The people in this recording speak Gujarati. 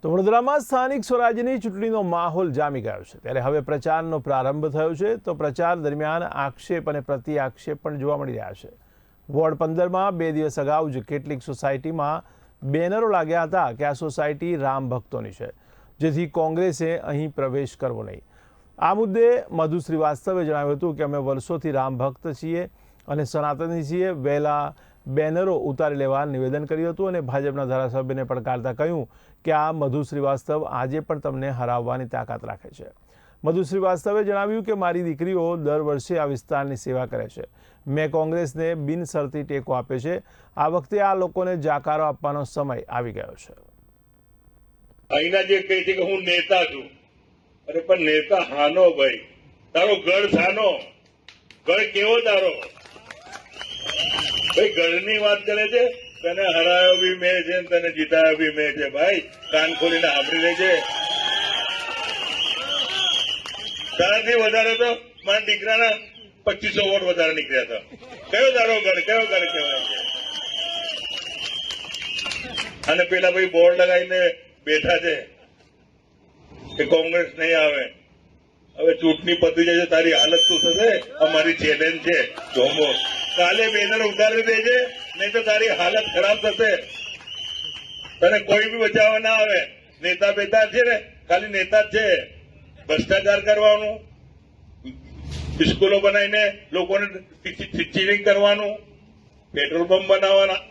તો વડોદરામાં સ્થાનિક સ્વરાજ્યની ચૂંટણીનો માહોલ જામી ગયો છે, ત્યારે હવે પ્રચારનો પ્રારંભ થયો છે। તો પ્રચાર દરમિયાન આક્ષેપ અને પ્રતિ આક્ષેપ પણ જોવા મળી રહ્યા છે। વોર્ડ 15માં 2 દિવસ અગાઉ જ કેટલીક સોસાયટીમાં બેનરો લાગ્યા હતા કે આ સોસાયટી રામ ભક્તોની છે, જેથી કોંગ્રેસે અહીં પ્રવેશ કરવો નહીં। આ મુદ્દે મધુ શ્રીવાસ્તવે જણાવ્યું હતું કે અમે વર્ષોથી રામ ભક્ત છીએ અને સનાતની છીએ। વહેલા બેનરો ઉતારી લેવા નિવેદન કર્યું હતું અને ભાજપના ધારાસભ્યને પડકારતા કહ્યું કે આ મધુ શ્રીવાસ્તવ આજે પણ તમને હરાવવાની તાકાત રાખે છે। મધુ શ્રીવાસ્તવે જણાવ્યું કે મારી દીકરીઓ દર વર્ષે આ વિસ્તારની સેવા કરે છે। મેં કોંગ્રેસને બિનશરતી ટેકો આપ્યો છે। આ વખતે આ લોકોને જાકારો આપવાનો સમય આવી ગયો છે। અહીંના જે કહે છે કે હું નેતા છું, અરે પણ નેતા હાનો ભાઈ, તારો ગઢ સાનો, ગઢ કેવો તારો ભાઈ? ગઢની વાત કરે છે, તને હરાયો બી મેં છે, તને જીતાયો બી મેં છે। ભાઈ કાન ખોલીને સાંભળી લેજે। તારાથી વધારે તો મારા દીકરાના 2500 વોટ વધારે નીકળ્યા હતા। કયો તારો ગઢ, કયો ગઢ કહેવાય છે? અને પેલા ભાઈ બોર્ડ લગાવીને બેઠા છે કે કોંગ્રેસ નહીં આવે। હવે ચૂંટણી પતી જાય, તારી હાલત શું થશે? અમારી ચેલેન્જ છે, જોમો કાલે બેનર ઉતારી દેજે, નહીં તો તારી હાલત ખરાબ થશે। તને કોઈ બી બચાવવા ના આવે। નેતા બેતા છે ને, ખાલી નેતા જ છે। ભ્રષ્ટાચાર કરવાનું, સ્કૂલો બનાવીને લોકોને ટીચિંગ કરવાનું, પેટ્રોલ પંપ બનાવવાના।